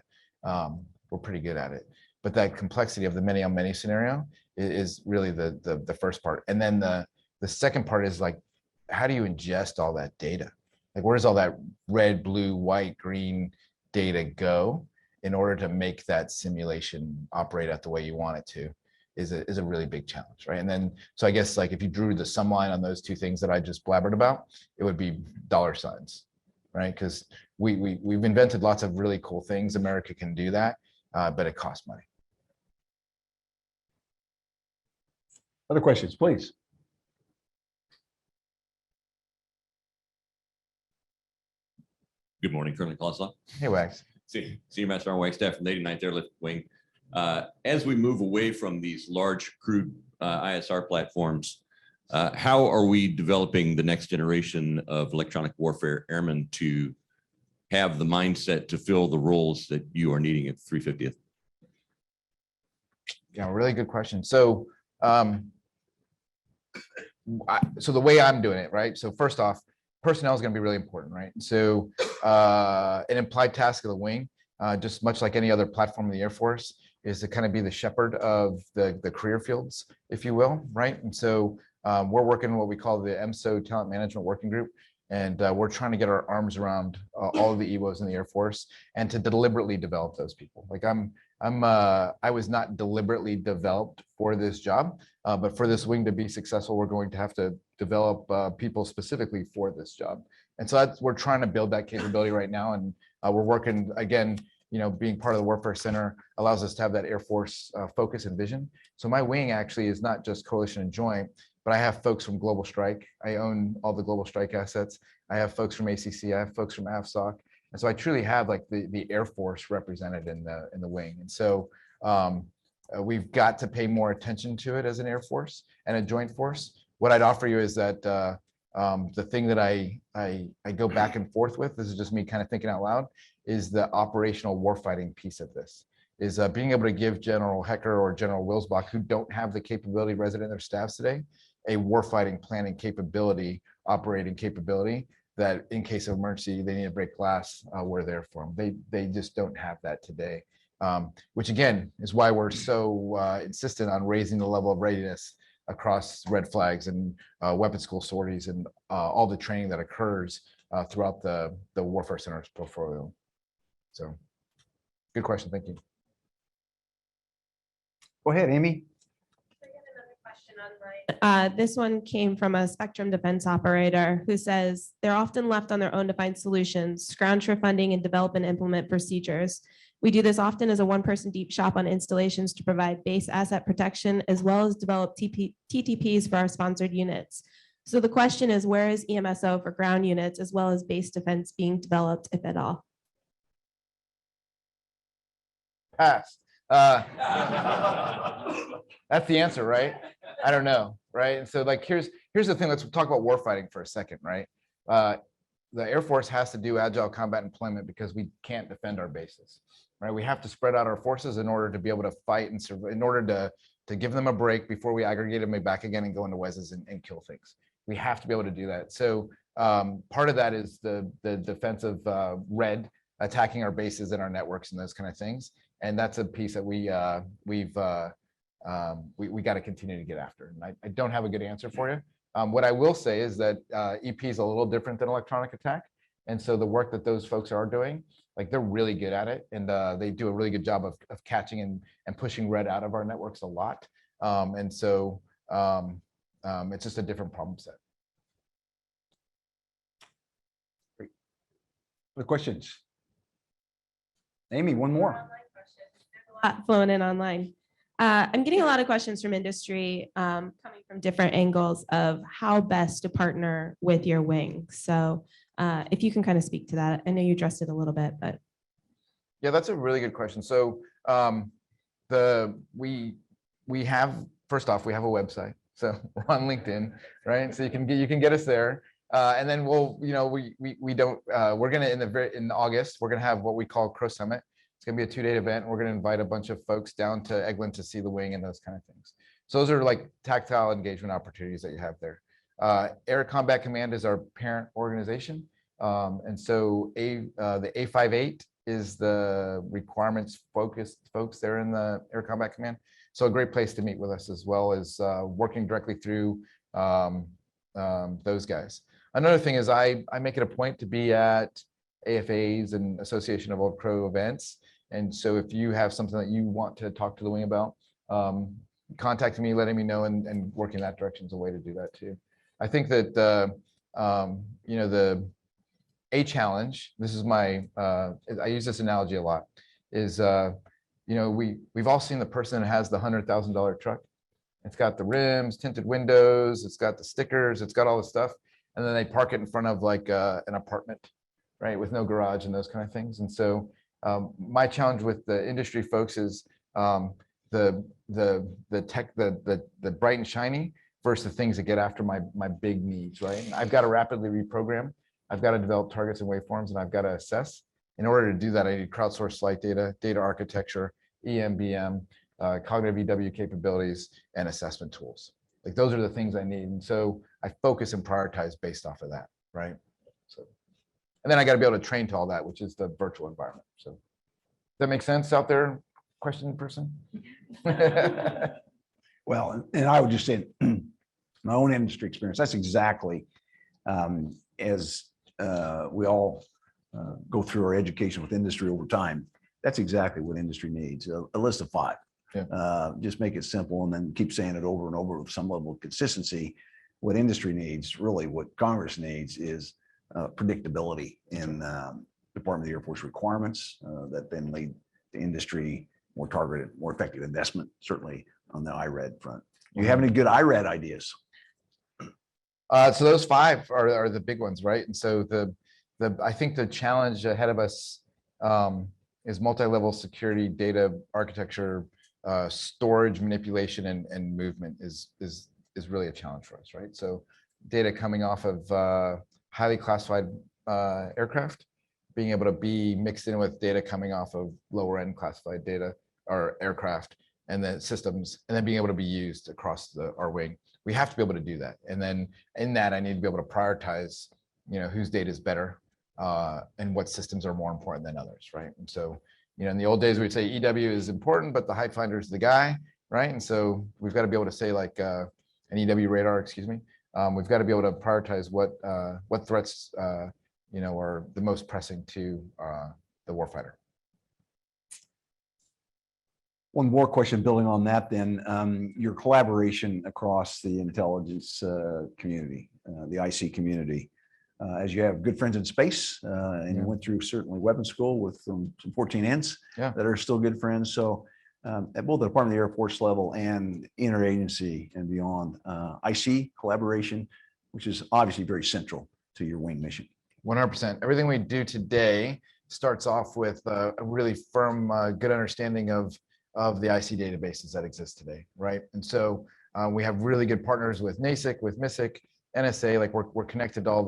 We're pretty good at it. But that complexity of the many on many scenario is really the first part. And then the second part is like, how do you ingest all that data? Like, where does all that red, blue, white, green data go in order to make that simulation operate out the way you want it to is a really big challenge, right? And then, so I guess like if you drew the sum line on those 2 things that I just blabbered about, it would be dollar signs, right? Because we've invented lots of really cool things. America can do that, but it costs money. Other questions, please. Good morning, Colonel Koslov. Hey, Wags. Senior Master Sergeant Wag Staff from the 89th Airlift Wing. As we move away from these large crude ISR platforms, how are we developing the next generation of electronic warfare airmen to have the mindset to fill the roles that you are needing at 350th? Yeah, really good question. So, so the way I'm doing it, right? So first off, personnel is going to be really important, right? So an implied task of the wing, just much like any other platform in the Air Force, is to kind of be the shepherd of the career fields, if you will, right? And so we're working what we call the EMSO Talent Management Working Group, and we're trying to get our arms around all of the EWOs in the Air Force and to deliberately develop those people. Like I was not deliberately developed for this job, but for this wing to be successful, we're going to have to develop people specifically for this job. And so we're trying to build that capability right now. And we're working, again, you know, being part of the Warfare Center allows us to have that Air Force focus and vision. So my wing actually is not just coalition and joint, but I have folks from Global Strike. I own all the Global Strike assets. I have folks from ACC. I have folks from AFSOC. And so I truly have like the Air Force represented in the wing. And so we've got to pay more attention to it as an Air Force and a joint force. What I'd offer you is that the thing that I go back and forth with, this is just me kind of thinking out loud, is the operational warfighting piece of this, is being able to give General Hecker or General Wilsbach, who don't have the capability resident in their staffs today, a warfighting planning capability, operating capability, that in case of emergency, they need to break glass, we're there for them. They just don't have that today, which again, is why we're so insistent on raising the level of readiness across red flags and weapons school sorties and all the training that occurs throughout the Warfare Center's portfolio. So good question, thank you. Go ahead, Amy. This one came from a Spectrum defense operator who says they're often left on their own to find solutions, scrounge for funding, and develop and implement procedures. We do this often as a one-person deep shop on installations to provide base asset protection, as well as develop TTPs for our sponsored units. So the question is, where is EMSO for ground units as well as base defense being developed, if at all? Pass. That's the answer, right? I don't know, right? And so like, here's the thing, let's talk about warfighting for a second, right? The Air Force has to do agile combat employment because we can't defend our bases, right? We have to spread out our forces in order to be able to fight and survive, in order to give them a break before we aggregate them back again and go into WESs and kill things. We have to be able to do that. So part of that is the defense of red attacking our bases and our networks and those kind of things. And that's a piece that we got to continue to get after. And I don't have a good answer for you. What I will say is that EP is a little different than electronic attack. And so the work that those folks are doing, like they're really good at it. And they do a really good job of catching and pushing red out of our networks a lot. And so it's just a different problem set. Great. Other questions? Amy, one more. A lot flowing in online. I'm getting a lot of questions from industry coming from different angles of how best to partner with your wing. So if you can kind of speak to that. I know you addressed it a little bit, but. Yeah, that's a really good question. So we have, first off, we have a website. So we're on LinkedIn, right? So you can get us there. And then we'll, you know, we don't, we're going to in August, we're going to have what we call Crow Summit. It's going to be a 2-day event. We're going to invite a bunch of folks down to Eglin to see the wing and those kind of things. So those are like tactile engagement opportunities that you have there. Air Combat Command is our parent organization. And so the A58 is the requirements focused folks there in the Air Combat Command. So a great place to meet with us, as well as working directly through those guys. Another thing is I make it a point to be at AFAs and Association of Old Crow events. And so if you have something that you want to talk to the wing about, contacting me, letting me know, and working in that direction is a way to do that too. I think that you know, a challenge, this is my, I use this analogy a lot, is you know, we've all seen the person that has the $100,000 truck. It's got the rims, tinted windows, it's got the stickers, it's got all the stuff, and then they park it in front of like an apartment, right, with no garage and those kind of things. And so my challenge with the industry folks is the bright and shiny versus the things that get after my big needs, right? And I've got to rapidly reprogram. I've got to develop targets and waveforms, and I've got to assess. In order to do that, I need crowdsourced flight data, data architecture, EMBM, cognitive EW capabilities, and assessment tools. Like those are the things I need. And so I focus and prioritize based off of that, right? So, and then I got to be able to train to all that, which is the virtual environment. So does that make sense out there? Question person? Well, and I would just say my own industry experience, that's exactly as we all go through our education with industry over time, that's exactly what industry needs, a list of 5. Yeah. Just make it simple and then keep saying it over and over with some level of consistency. What industry needs, really what Congress needs, is predictability in Department of the Air Force requirements that then lead to industry more targeted, more effective investment, certainly on the IRAD front. Do you have any good IRAD ideas? So those 5 are the big ones, right? And so I think the challenge ahead of us is multi-level security, data architecture, storage, manipulation, and movement is really a challenge for us, right? So data coming off of highly classified aircraft, being able to be mixed in with data coming off of lower end classified data or aircraft, and then systems, and then being able to be used across our wing. We have to be able to do that. And then in that, I need to be able to prioritize, you know, whose data is better and what systems are more important than others, right? And so, you know, in the old days, we'd say EW is important, but the height finder is the guy, right? And so we've got to be able to say like an EW radar, excuse me. We've got to be able to prioritize what threats, you know, are the most pressing to the warfighter. One more question building on that then, your collaboration across the intelligence community, the IC community, as you have good friends in space and you went through certainly weapons school with some 14Ns that are still good friends. So at both the Department of the Air Force level and interagency and beyond, IC collaboration, which is obviously very central to your wing mission. 100%. Everything we do today starts off with a really firm, good understanding of the IC databases that exist today, right? And so we have really good partners with NASIC, with MISIC, NSA. Like we're connected to all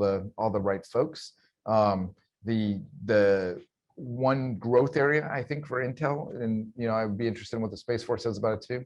the right folks. The one growth area I think for Intel, and I would be interested in what the Space Force says about it too,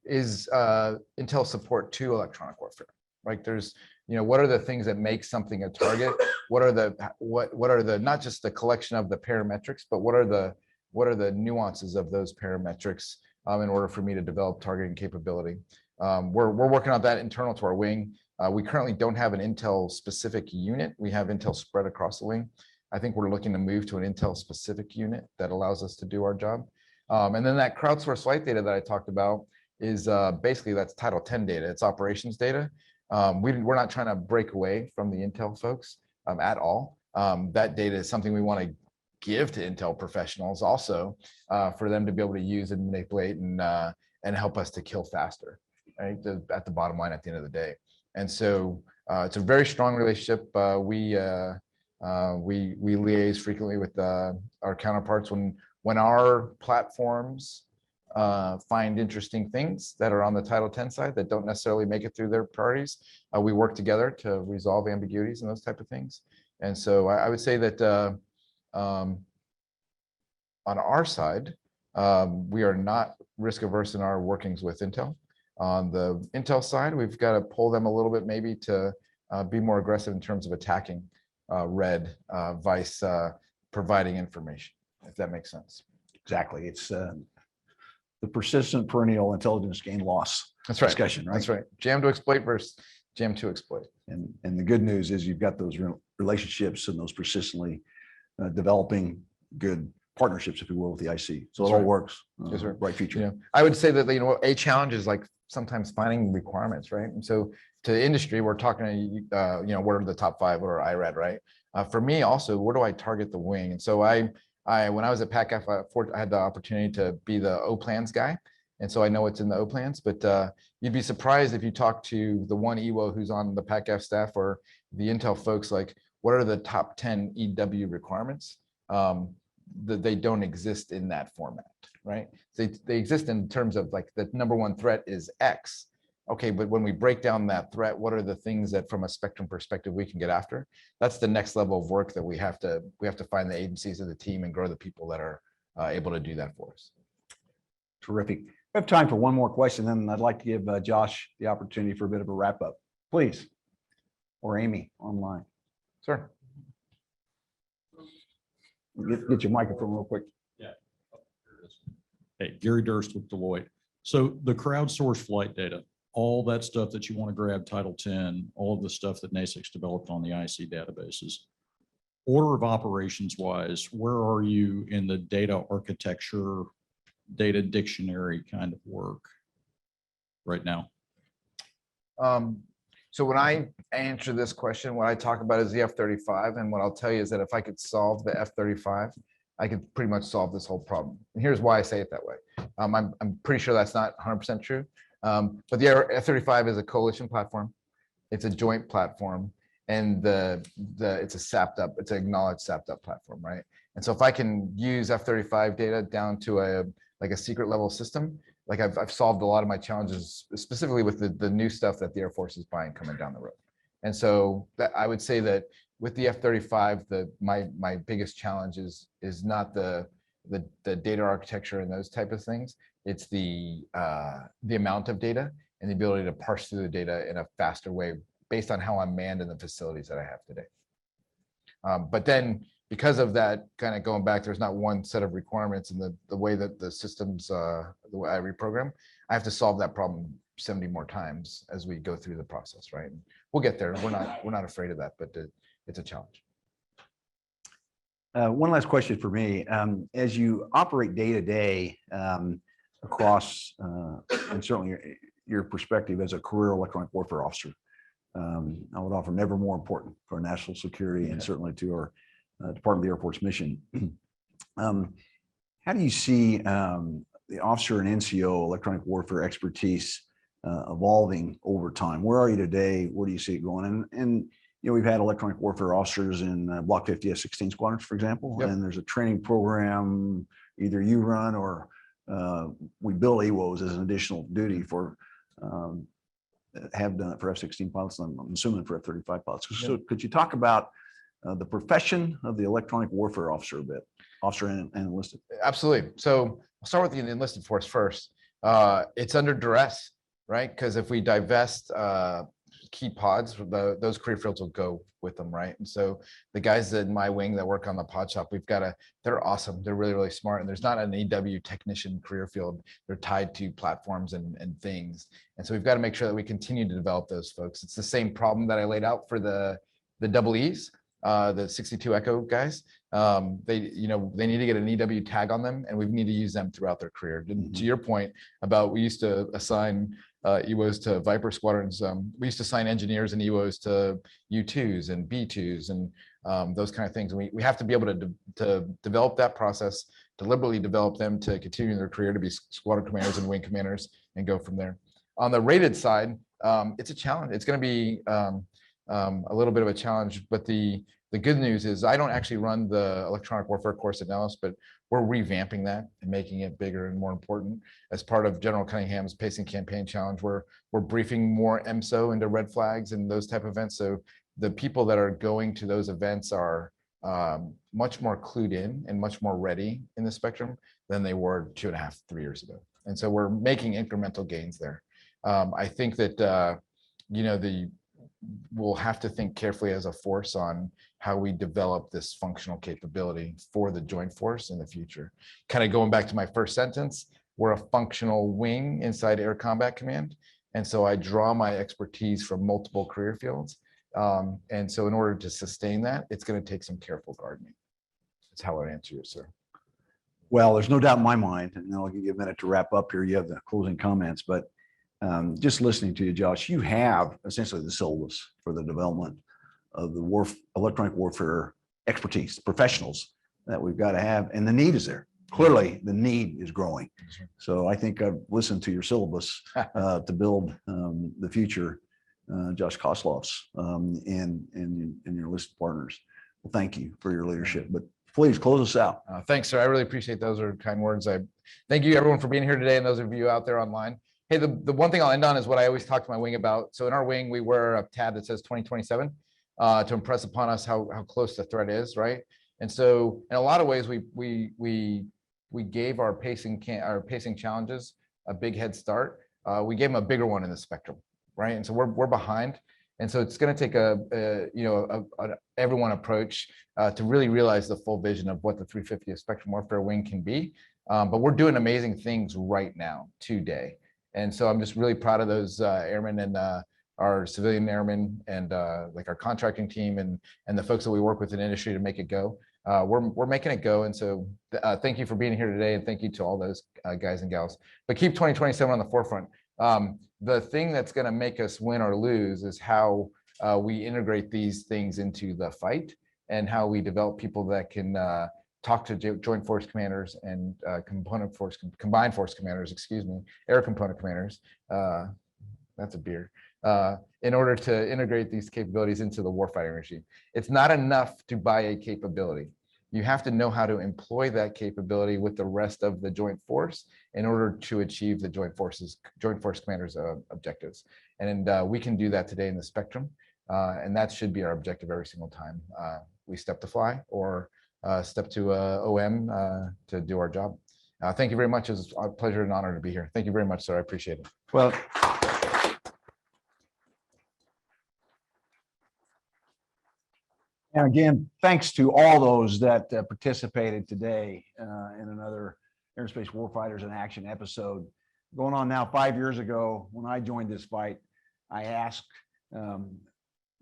is Intel support to electronic warfare. Right? There's what are the things that make something a target? What are the not just the collection of the parametrics, but what are the nuances of those parametrics in order for me to develop targeting capability? We're working on that internal to our wing. We currently don't have an Intel specific unit. We have Intel spread across the wing. I think we're looking to move to an Intel specific unit that allows us to do our job. And then that crowdsourced flight data that I talked about is basically that's Title 10 data. It's operations data. We're not trying to break away from the Intel folks at all. That data is something we want to give to Intel professionals also for them to be able to use and manipulate and help us to kill faster, right? At the bottom line at the end of the day. And so it's a very strong relationship. We liaise frequently with our counterparts when our platforms find interesting things that are on the Title 10 side that don't necessarily make it through their priorities. We work together to resolve ambiguities and those type of things. And so I would say that on our side, we are not risk averse in our workings with Intel. On the Intel side, we've got to pull them a little bit maybe to be more aggressive in terms of attacking red vice providing information, if that makes sense. Exactly. It's the persistent perennial intelligence gain loss discussion, right? That's right. Jam to exploit versus jam to exploit. And the good news is you've got those relationships and those persistently developing good partnerships, if you will, with the IC. So it all works. Yes, sir. Bright future. Yeah, I would say that a challenge is like sometimes finding requirements, right? And so to industry, we're talking what are the top 5 or IRAD, right? For me also, where do I target the wing? And so when I was at PACAF, I had the opportunity to be the O plans guy. And so I know what's in the O plans, but you'd be surprised if you talk to the one EWO who's on the PACAF staff or the Intel folks, like what are the top 10 EW requirements? That they don't exist in that format, right? They exist in terms of like the #1 threat is X. Okay, but when we break down that threat, what are the things that from a spectrum perspective we can get after? That's the next level of work that we have to find the agencies of the team and grow the people that are able to do that for us. Terrific. We have time for one more question, then I'd like to give Josh the opportunity for a bit of a wrap up, please. Or Amy online. Sure. Get your microphone real quick. Hey, Gary Durst with Deloitte. So the crowdsourced flight data, all that stuff that you want to grab Title 10, all of the stuff that NASIC's developed on the IC databases. Order of operations wise, where are you in the data architecture, data dictionary kind of work right now? So when I answer this question, what I talk about is the F-35. And what I'll tell you is that if I could solve the F-35, I could pretty much solve this whole problem. And here's why I say it that way. I'm pretty sure that's not 100% true. But the F-35 is a coalition platform. It's a joint platform. And it's an acknowledged SAP'd up platform, right? And so if I can use F-35 data down to a secret level system, like I've solved a lot of my challenges, specifically with the new stuff that the Air Force is buying coming down the road. And so that I would say that with the F-35, my biggest challenge is not the data architecture and those type of things. It's the amount of data and the ability to parse through the data in a faster way based on how I'm manned in the facilities that I have today. But then because of that, kind of going back, there's not one set of requirements in the way that the systems, the way I reprogram, I have to solve that problem 70 more times as we go through the process, right? And we'll get there. We're not afraid of that, but it's a challenge. One last question for me. As you operate day to day across, and certainly your perspective as a career electronic warfare officer, I would offer never more important for our national security and certainly to our Department of the Air Force mission. How do you see the officer and NCO electronic warfare expertise evolving over time? Where are you today? Where do you see it going? And you know, we've had electronic warfare officers in Block 50 F-16 squadrons, for example, Yep. and there's a training program either you run or we bill EWOs as an additional duty for have done it for F-16 pilots. I'm assuming for F-35 pilots. So could you talk about the profession of the electronic warfare officer a bit, officer and enlisted? Absolutely. So I'll start with the enlisted force first. It's under duress, right? Because if we divest key pods, those career fields will go with them, right? And so the guys in my wing that work on the pod shop, they're awesome. They're really, really smart. And there's not an EW technician career field. They're tied to platforms and things. And so we've got to make sure that we continue to develop those folks. It's the same problem that I laid out for the double E's, the 62 Echo guys. They need to get an EW tag on them, and we need to use them throughout their career. To your point about, we used to assign EWOs to Viper squadrons. We used to assign engineers and EWOs to U2s and B2s and those kind of things. And we have to be able to develop that process, deliberately develop them to continue their career to be squadron commanders and wing commanders and go from there. On the rated side, it's a challenge. It's going to be a little bit of a challenge, but the good news is I don't actually run the electronic warfare course at Nellis, but we're revamping that and making it bigger and more important as part of General Cunningham's Pacing Campaign Challenge. We're briefing more EMSO into red flags and those type of events. So the people that are going to those events are much more clued in and much more ready in the spectrum than they were 2.5, 3 years ago. And so we're making incremental gains there. I think that, we'll have to think carefully as a force on how we develop this functional capability for the joint force in the future. Kind of going back to my first sentence, we're a functional wing inside Air Combat Command. And so I draw my expertise from multiple career fields. And so in order to sustain that, it's going to take some careful gardening. That's how I'd answer you, sir. Well, there's no doubt in my mind, and I'll give you a minute to wrap up here. You have the closing comments, but just listening to you, Josh, you have essentially the syllabus for the development of the electronic warfare expertise, professionals that we've got to have, and the need is there. Clearly, the need is growing. So I think I've listened to your syllabus to build the future, Josh Koslov's and your listed partners. Well, thank you for your leadership, but please close us out. Thanks, sir. I really appreciate those are kind words. I thank you everyone for being here today and those of you out there online. Hey, the one thing I'll end on is what I always talk to my wing about. So in our wing, we wear a tab that says 2027 to impress upon us how close the threat is, right? And so in a lot of ways, we gave our pacing challenges a big head start. We gave them a bigger one in the spectrum, right? And so we're behind. And so it's going to take an everyone approach to really realize the full vision of what the 350th Spectrum Warfare Wing can be. But we're doing amazing things right now, today. And so I'm just really proud of those airmen and our civilian airmen and like our contracting team and the folks that we work with in industry to make it go. We're making it go. And so thank you for being here today. And thank you to all those guys and gals. But keep 2027 on the forefront. The thing that's going to make us win or lose is how we integrate these things into the fight and how we develop people that can talk to joint force commanders and combined force commanders, air component commanders. That's a beer. In order to integrate these capabilities into the warfighting regime. It's not enough to buy a capability. You have to know how to employ that capability with the rest of the joint force in order to achieve the joint force commanders' objectives. And we can do that today in the spectrum. And that should be our objective every single time we step to fly or step to OM to do our job. Thank you very much. It's a pleasure and honor to be here. Thank you very much, sir. I appreciate it. Well, and again, thanks to all those that participated today in another Airspace Warfighters in Action episode. Going on now 5 years ago, when I joined this fight, I asked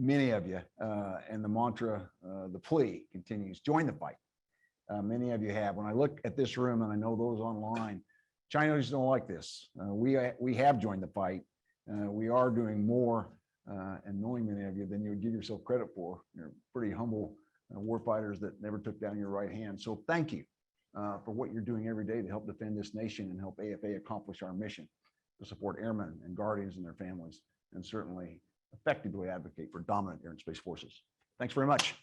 many of you, and the mantra, the plea continues, join the fight. Many of you have. When I look at this room, and I know those online, Chinese don't like this. We have joined the fight. We are doing more and knowing many of you than you would give yourself credit for. You're pretty humble warfighters that never took down your right hand. So thank you for what you're doing every day to help defend this nation and help AFA accomplish our mission. to support airmen and guardians and their families, and certainly effectively advocate for dominant air and space forces. Thanks very much.